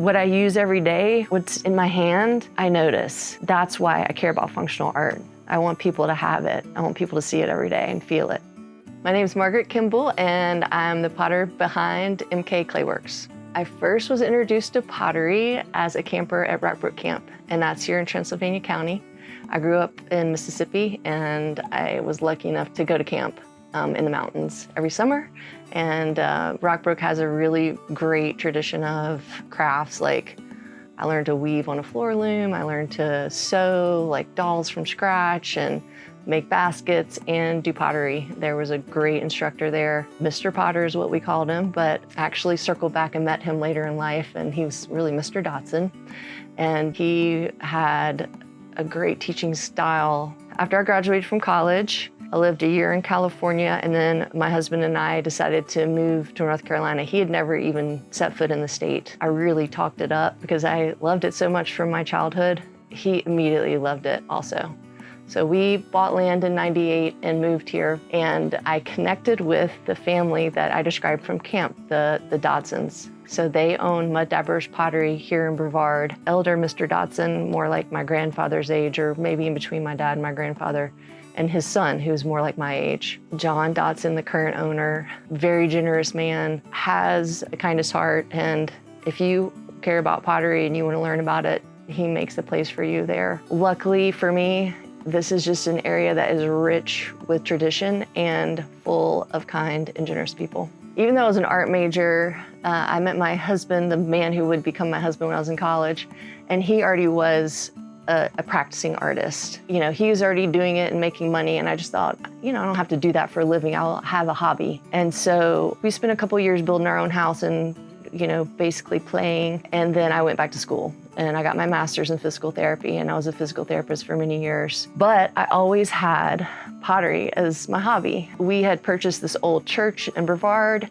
What I use every day, what's in my hand, I notice. That's why I care about functional art. I want people to have it. I want people to see it every day and feel it. My name is Margaret Kimble, and I'm the potter behind MK Clayworks. I first was introduced to pottery as a camper at Rockbrook Camp, and that's here in Transylvania County. I grew up in Mississippi, and I was lucky enough to go to camp in the mountains every summer. And Rockbrook has a really great tradition of crafts. Like, I learned to weave on a floor loom. I learned to sew like dolls from scratch and make baskets and do pottery. There was a great instructor there. Mr. Potter is what we called him, but actually circled back and met him later in life, and he was really Mr. Dodson. And he had a great teaching style. After I graduated from college, I lived a year in California, and then my husband and I decided to move to North Carolina. He had never even set foot in the state. I really talked it up because I loved it so much from my childhood. He immediately loved it also. So we bought land in '98 and moved here, and I connected with the family that I described from camp, the Dodsons. So they own Mud Dabbers Pottery here in Brevard. Elder Mr. Dodson, more like my grandfather's age, or maybe in between my dad and my grandfather, and his son, who's more like my age. John Dodson, the current owner, very generous man, has a kindest heart, and if you care about pottery and you want to learn about it, he makes a place for you there. Luckily for me, this is just an area that is rich with tradition and full of kind and generous people. Even though I was an art major, I met my husband, the man who would become my husband when I was in college, and he already was a practicing artist. You know, he was already doing it and making money, and I just thought, you know, I don't have to do that for a living. I'll have a hobby. And so we spent a couple years building our own house and, you know, basically playing, and then I went back to school. And I got my master's in physical therapy, and I was a physical therapist for many years. But I always had pottery as my hobby. We had purchased this old church in Brevard,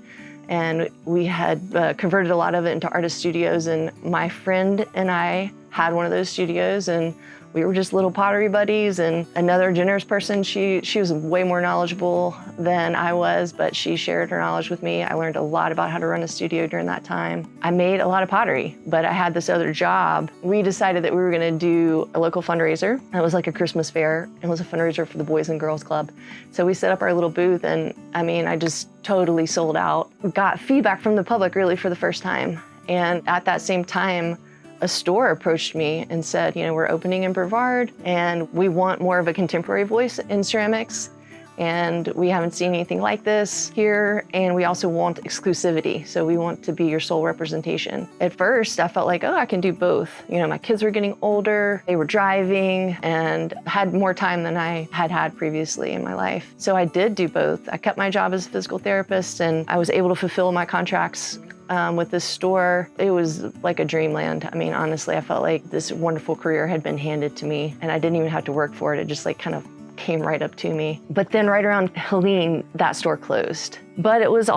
and we had converted a lot of it into artist studios, and my friend and I had one of those studios, and we were just little pottery buddies. And another generous person, she was way more knowledgeable than I was, but she shared her knowledge with me. I learned a lot about how to run a studio during that time. I made a lot of pottery, but I had this other job. We decided that we were gonna do a local fundraiser. It was like a Christmas fair. It was a fundraiser for the Boys and Girls Club. So we set up our little booth, and I mean, I just totally sold out. Got feedback from the public really for the first time. And at that same time, a store approached me and said, you know, we're opening in Brevard, and we want more of a contemporary voice in ceramics, and we haven't seen anything like this here, and we also want exclusivity, so we want to be your sole representation. At first, I felt like, oh, I can do both. You know, my kids were getting older, they were driving, and had more time than I had had previously in my life. So I did do both. I kept my job as a physical therapist, and I was able to fulfill my contracts with this store. It was like a dreamland. I mean, honestly, I felt like this wonderful career had been handed to me, and I didn't even have to work for it. It just like kind of came right up to me. But then right around Helene, that store closed. But it was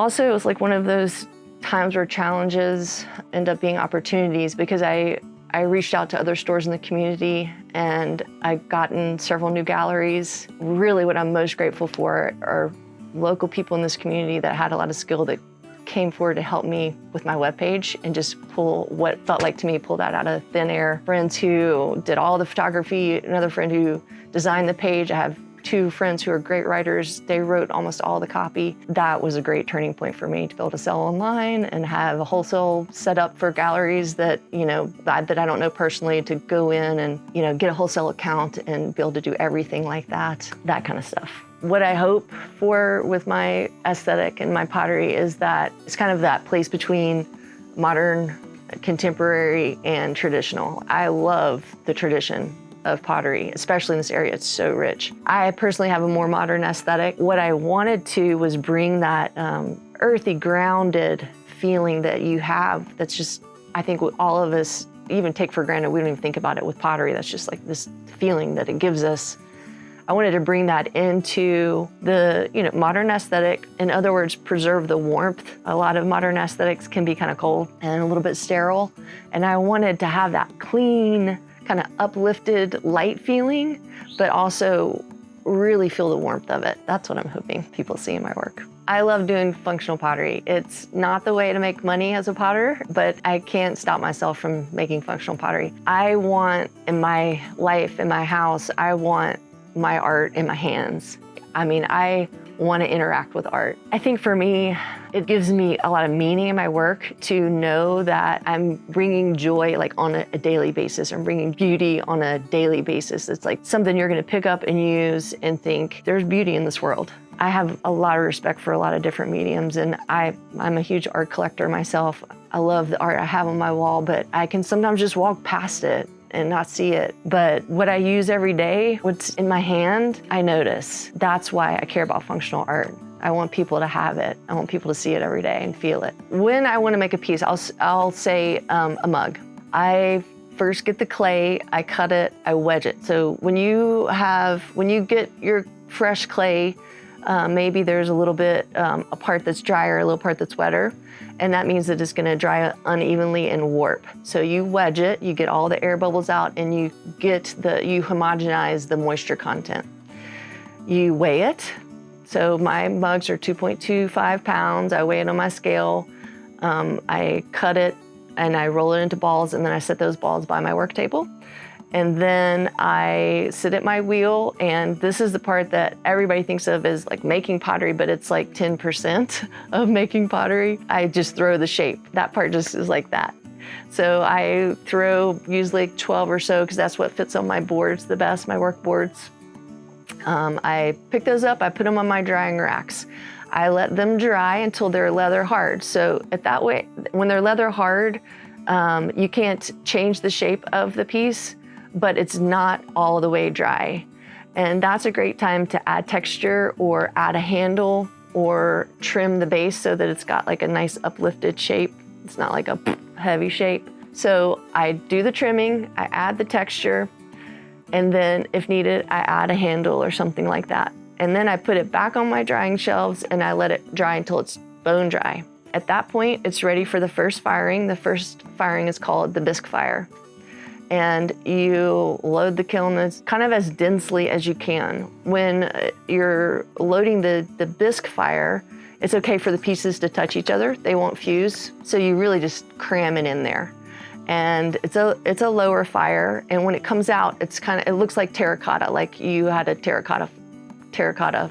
like one of those times where challenges end up being opportunities, because I reached out to other stores in the community, and I gotten several new galleries. Really what I'm most grateful for are local people in this community that had a lot of skill that came forward to help me with my webpage and just pull what felt like to me, pull that out of thin air. Friends who did all the photography, another friend who designed the page. I have two friends who are great writers. They wrote almost all the copy. That was a great turning point for me to be able to sell online and have a wholesale set up for galleries that, you know, that I don't know personally, to go in and, you know, get a wholesale account and be able to do everything like that kind of stuff. What I hope for with my aesthetic and my pottery is that it's kind of that place between modern, contemporary, and traditional. I love the tradition of pottery, especially in this area. It's so rich. I personally have a more modern aesthetic. What I wanted to was bring that earthy, grounded feeling that you have that's just, I think all of us even take for granted. We don't even think about it with pottery. That's just like this feeling that it gives us. I wanted to bring that into the, you know, modern aesthetic. In other words, preserve the warmth. A lot of modern aesthetics can be kind of cold and a little bit sterile. And I wanted to have that clean, kind of uplifted, light feeling, but also really feel the warmth of it. That's what I'm hoping people see in my work. I love doing functional pottery. It's not the way to make money as a potter, but I can't stop myself from making functional pottery. I want in my life, in my house, I want my art in my hands. I mean, I want to interact with art. I think for me, it gives me a lot of meaning in my work to know that I'm bringing joy like on a daily basis. I'm bringing beauty on a daily basis. It's like something you're going to pick up and use and think, there's beauty in this world. I have a lot of respect for a lot of different mediums, and I'm a huge art collector myself. I love the art I have on my wall, but I can sometimes just walk past it and not see it. But what I use every day, what's in my hand, I notice. That's why I care about functional art. I want people to have it. I want people to see it every day and feel it. When I want to make a piece, I'll say a mug. I first get the clay, I cut it, I wedge it. So when you get your fresh clay, maybe there's a little bit, a part that's drier, a little part that's wetter, and that means that it's gonna dry unevenly and warp. So you wedge it, you get all the air bubbles out, and you homogenize the moisture content. You weigh it. So my mugs are 2.25 pounds. I weigh it on my scale. I cut it and I roll it into balls, and then I set those balls by my work table. And then I sit at my wheel, and this is the part that everybody thinks of as like making pottery, but it's like 10% of making pottery. I just throw the shape. That part just is like that. So I throw usually 12 or so, because that's what fits on my boards the best, my work boards. I pick those up, I put them on my drying racks. I let them dry until they're leather hard. So that way, when they're leather hard, you can't change the shape of the piece, but it's not all the way dry. And that's a great time to add texture or add a handle or trim the base so that it's got like a nice uplifted shape. It's not like a heavy shape. So I do the trimming, I add the texture, and then if needed, I add a handle or something like that. And then I put it back on my drying shelves and I let it dry until it's bone dry. At that point, it's ready for the first firing. The first firing is called the bisque fire. And you load the kiln as kind of as densely as you can. When you're loading the bisque fire, it's okay for the pieces to touch each other. They won't fuse. So you really just cram it in there. And it's a lower fire. And when it comes out, it looks like terracotta, like you had a terracotta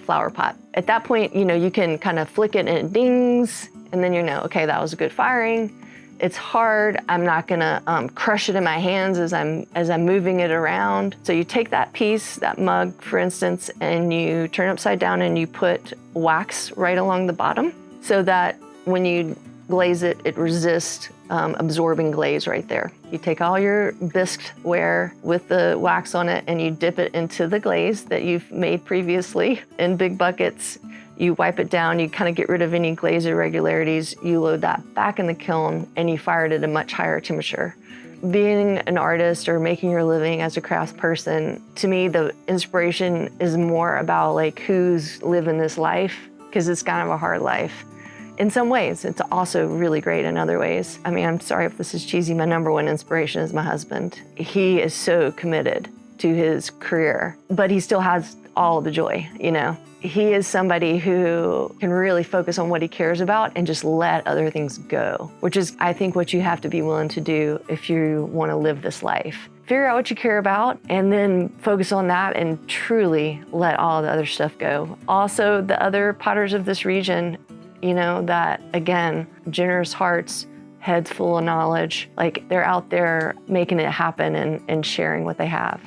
flower pot. At that point, you can kind of flick it and it dings, and then okay, that was a good firing. It's hard. I'm not gonna crush it in my hands as I'm moving it around. So you take that piece, that mug, for instance, and you turn it upside down and you put wax right along the bottom so that when you glaze it, it resists absorbing glaze right there. You take all your bisque ware with the wax on it and you dip it into the glaze that you've made previously in big buckets. You wipe it down, you kind of get rid of any glaze irregularities, you load that back in the kiln, and you fire it at a much higher temperature. Being an artist or making your living as a crafts person, to me, the inspiration is more about like who's living this life, because it's kind of a hard life. In some ways, it's also really great in other ways. I mean, I'm sorry if this is cheesy, my number one inspiration is my husband. He is so committed to his career, but he still has all the joy, He is somebody who can really focus on what he cares about and just let other things go, which is, I think, what you have to be willing to do if you want to live this life. Figure out what you care about and then focus on that and truly let all the other stuff go. Also, the other potters of this region, that, again, generous hearts, heads full of knowledge, like they're out there making it happen and sharing what they have.